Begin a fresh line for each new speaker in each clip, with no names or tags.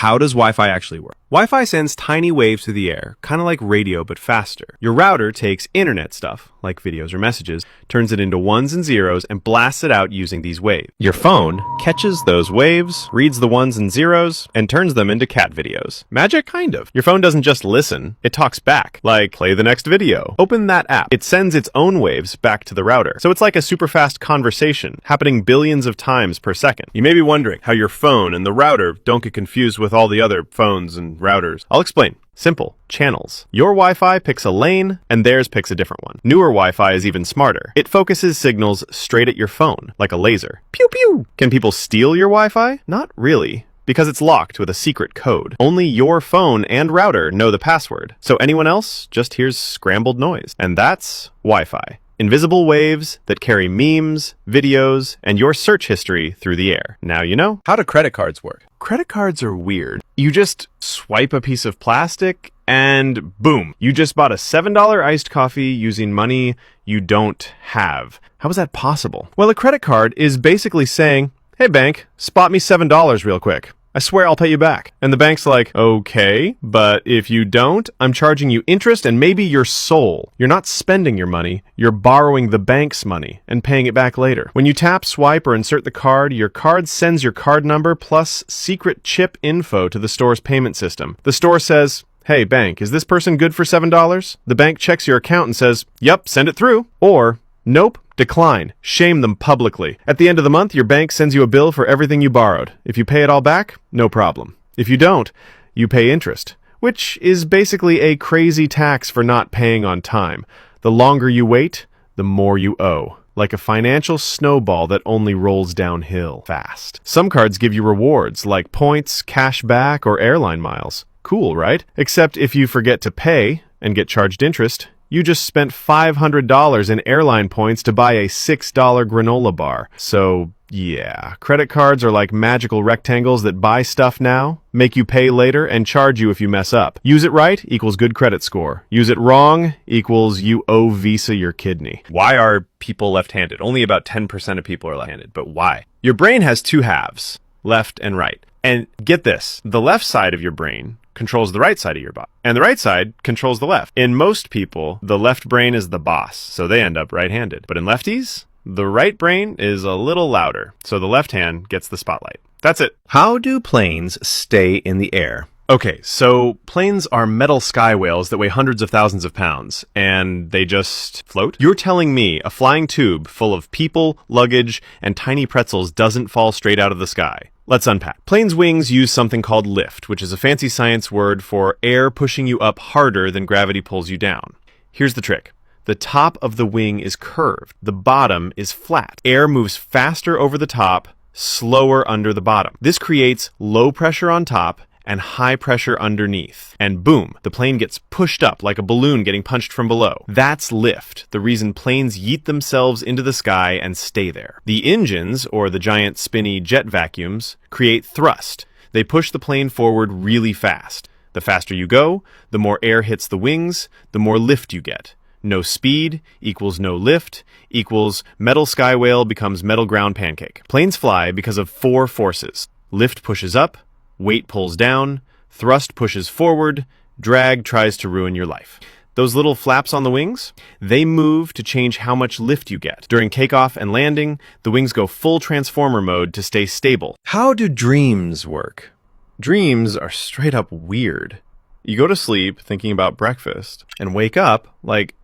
How does Wi-Fi actually work? Wi-Fi sends tiny waves through the air, kind of like radio but faster. Your router takes internet stuff, like videos or messages, turns it into ones and zeros, and blasts it out using these waves. Your phone catches those waves, reads the ones and zeros, and turns them into cat videos. Magic? Kind of. Your phone doesn't just listen, it talks back, like, play the next video. Open that app. It sends its own waves back to the router. So it's like a super fast conversation, happening billions of times per second. You may be wondering how your phone and the router don't get confused with all the other phones and routers. I'll explain. Simple. Channels. Your Wi-Fi picks a lane, and theirs picks a different one. Newer Wi-Fi is even smarter. It focuses signals straight at your phone, like a laser. Pew pew! Can people steal your Wi-Fi? Not really, because it's locked with a secret code. Only your phone and router know the password, so anyone else just hears scrambled noise. And that's Wi-Fi. Invisible waves that carry memes, videos, and your search history through the air. Now you know.
How do credit cards work?
Credit cards are weird. You just swipe a piece of plastic and boom, you just bought a $7 iced coffee using money you don't have. How is that possible? Well, a credit card is basically saying, hey bank, spot me $7 real quick. I swear I'll pay you back. And the bank's like, okay, but if you don't, I'm charging you interest and maybe your soul. You're not spending your money, you're borrowing the bank's money and paying it back later. When you tap, swipe, or insert the card, your card sends your card number plus secret chip info to the store's payment system. The store says, hey bank, is this person good for $7? The bank checks your account and says, yep, send it through. Or, nope, decline. Shame them publicly. At the end of the month, your bank sends you a bill for everything you borrowed. If you pay it all back, no problem. If you don't, you pay interest, which is basically a crazy tax for not paying on time. The longer you wait, the more you owe. Like a financial snowball that only rolls downhill fast. Some cards give you rewards, like points, cash back, or airline miles. Cool, right? Except if you forget to pay and get charged interest, you just spent $500 in airline points to buy a $6 granola bar. So, yeah, credit cards are like magical rectangles that buy stuff now, make you pay later, and charge you if you mess up. Use it right equals good credit score. Use it wrong equals you owe Visa your kidney. Why are people left-handed? Only about 10% of people are left-handed, but why? Your brain has two halves, left and right. And get this, the left side of your brain controls the right side of your body, and the right side controls the left. In most people, the left brain is the boss, so they end up right-handed. But in lefties, the right brain is a little louder, so the left hand gets the spotlight. That's it.
How do planes stay in the air?
Okay, so planes are metal sky whales that weigh hundreds of thousands of pounds, and they just float? You're telling me a flying tube full of people, luggage, and tiny pretzels doesn't fall straight out of the sky? Let's unpack. Planes' wings use something called lift, which is a fancy science word for air pushing you up harder than gravity pulls you down. Here's the trick. The top of the wing is curved. The bottom is flat. Air moves faster over the top, slower under the bottom. This creates low pressure on top and high pressure underneath. And boom, the plane gets pushed up like a balloon getting punched from below. That's lift, the reason planes yeet themselves into the sky and stay there. The engines, or the giant spinny jet vacuums, create thrust. They push the plane forward really fast. The faster you go, the more air hits the wings, the more lift you get. No speed equals no lift equals metal sky whale becomes metal ground pancake. Planes fly because of four forces. Lift pushes up, weight pulls down, thrust pushes forward, drag tries to ruin your life. Those little flaps on the wings, they move to change how much lift you get. During takeoff and landing, the wings go full transformer mode to stay stable.
How do dreams work?
Dreams are straight up weird. You go to sleep thinking about breakfast and wake up like,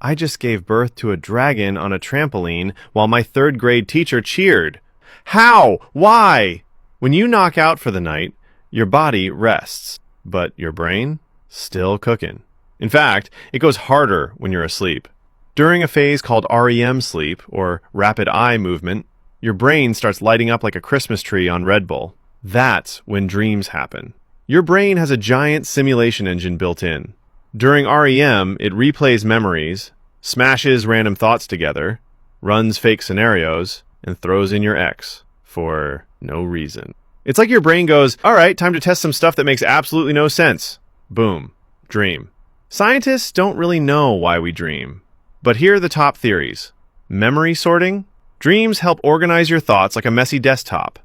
I just gave birth to a dragon on a trampoline while my third grade teacher cheered. How? Why? When you knock out for the night, your body rests, but your brain still cooking. In fact, it goes harder when you're asleep. During a phase called REM sleep, or rapid eye movement, your brain starts lighting up like a Christmas tree on Red Bull. That's when dreams happen. Your brain has a giant simulation engine built in. During REM, it replays memories, smashes random thoughts together, runs fake scenarios, and throws in your ex for no reason. It's like your brain goes, all right, time to test some stuff that makes absolutely no sense. Boom. Dream. Scientists don't really know why we dream, but here are the top theories. Memory sorting. Dreams help organize your thoughts like a messy desktop.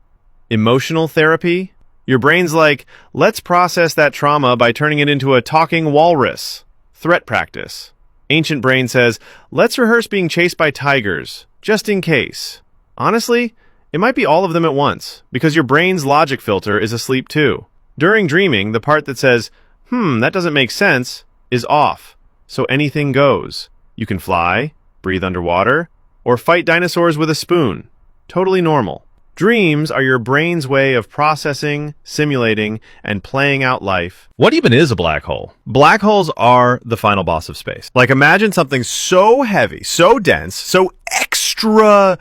Emotional therapy. Your brain's like, let's process that trauma by turning it into a talking walrus. Threat practice. Ancient brain says, let's rehearse being chased by tigers, just in case. Honestly, it might be all of them at once, because your brain's logic filter is asleep too. During dreaming, the part that says, that doesn't make sense, is off, so anything goes. You can fly, breathe underwater, or fight dinosaurs with a spoon. Totally normal. Dreams are your brain's way of processing, simulating, and playing out life.
What even is a black hole?
Black holes are the final boss of space. Like, imagine something so heavy, so dense, so extra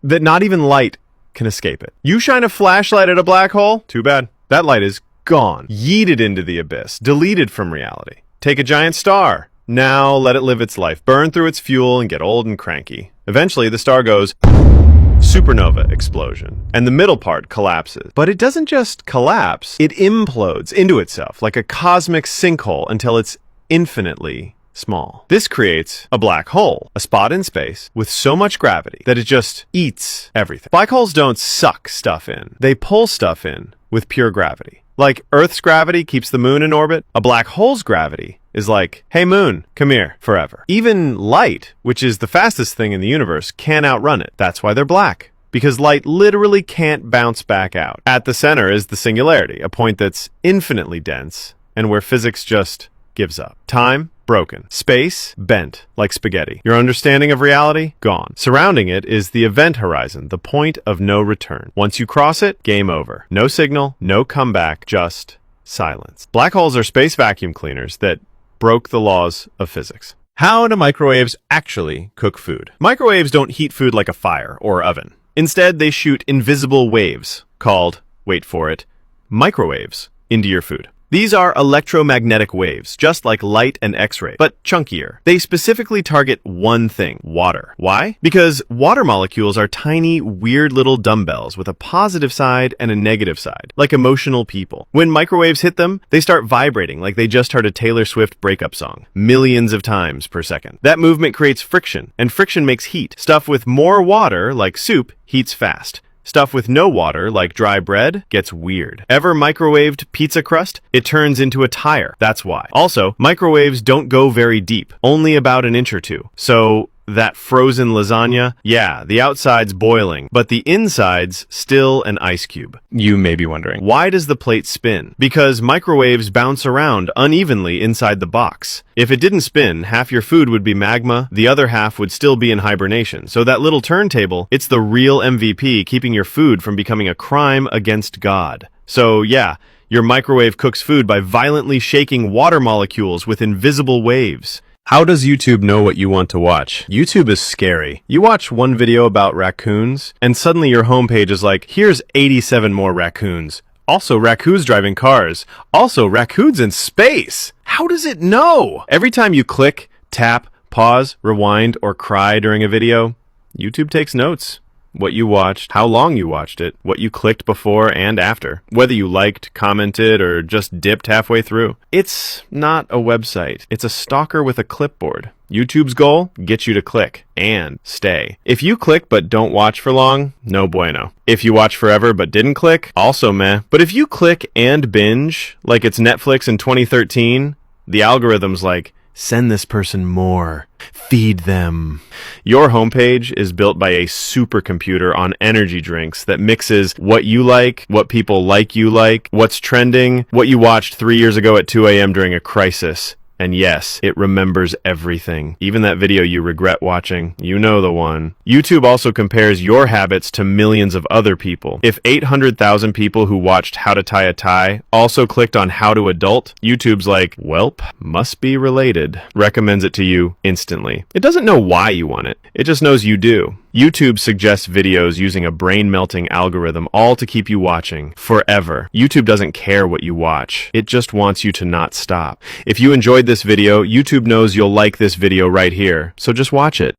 that not even light can escape it. You shine a flashlight at a black hole, too bad. That light is gone, yeeted into the abyss, deleted from reality. Take a giant star. Now let it live its life, burn through its fuel, and get old and cranky. Eventually, the star goes supernova explosion, and the middle part collapses. But it doesn't just collapse, it implodes into itself like a cosmic sinkhole until it's infinitely small. This creates a black hole, a spot in space with so much gravity that it just eats everything. Black holes don't suck stuff in, they pull stuff in with pure gravity. Like Earth's gravity keeps the moon in orbit, a black hole's gravity is like, hey moon, come here, forever. Even light, which is the fastest thing in the universe, can't outrun it. That's why they're black. Because light literally can't bounce back out. At the center is the singularity, a point that's infinitely dense, and where physics just gives up. Time, broken. Space, bent, like spaghetti. Your understanding of reality, gone. Surrounding it is the event horizon, the point of no return. Once you cross it, game over. No signal, no comeback, just silence. Black holes are space vacuum cleaners that broke the laws of physics. How do microwaves actually cook food? Microwaves don't heat food like a fire or oven. Instead, they shoot invisible waves called, wait for it, microwaves into your food. These are electromagnetic waves, just like light and X-ray, but chunkier. They specifically target one thing, water. Why? Because water molecules are tiny, weird little dumbbells with a positive side and a negative side, like emotional people. When microwaves hit them, they start vibrating like they just heard a Taylor Swift breakup song, millions of times per second. That movement creates friction, and friction makes heat. Stuff with more water, like soup, heats fast. Stuff with no water, like dry bread, gets weird. Ever microwaved pizza crust? It turns into a tire. That's why. Also, microwaves don't go very deep, only about an inch or two. So that frozen lasagna, yeah, the outside's boiling, but the inside's still an ice cube.
You may be wondering,
why does the plate spin? Because microwaves bounce around unevenly inside the box. If it didn't spin, half your food would be magma, the other half would still be in hibernation. So that little turntable, it's the real MVP, keeping your food from becoming a crime against God. So yeah, your microwave cooks food by violently shaking water molecules with invisible waves.
How does YouTube know what you want to watch?
YouTube is scary. You watch one video about raccoons, and suddenly your homepage is like, here's 87 more raccoons. Also, raccoons driving cars. Also, raccoons in space. How does it know? Every time you click, tap, pause, rewind, or cry during a video, YouTube takes notes. What you watched, how long you watched it, what you clicked before and after, whether you liked, commented, or just dipped halfway through. It's not a website. It's a stalker with a clipboard. YouTube's goal? Get you to click and stay. If you click but don't watch for long, no bueno. If you watch forever but didn't click, also meh. But if you click and binge, like it's Netflix in 2013, the algorithm's like, send this person more. Feed them. Your homepage is built by a supercomputer on energy drinks that mixes what you like, what people like you like, what's trending, what you watched 3 years ago at 2 a.m. during a crisis. And yes, it remembers everything. Even that video you regret watching. You know the one. YouTube also compares your habits to millions of other people. If 800,000 people who watched How to Tie a Tie also clicked on How to Adult, YouTube's like, welp, must be related. Recommends it to you instantly. It doesn't know why you want it. It just knows you do. YouTube suggests videos using a brain-melting algorithm, all to keep you watching forever. YouTube doesn't care what you watch. It just wants you to not stop. If you enjoyed this video, YouTube knows you'll like this video right here, so just watch it.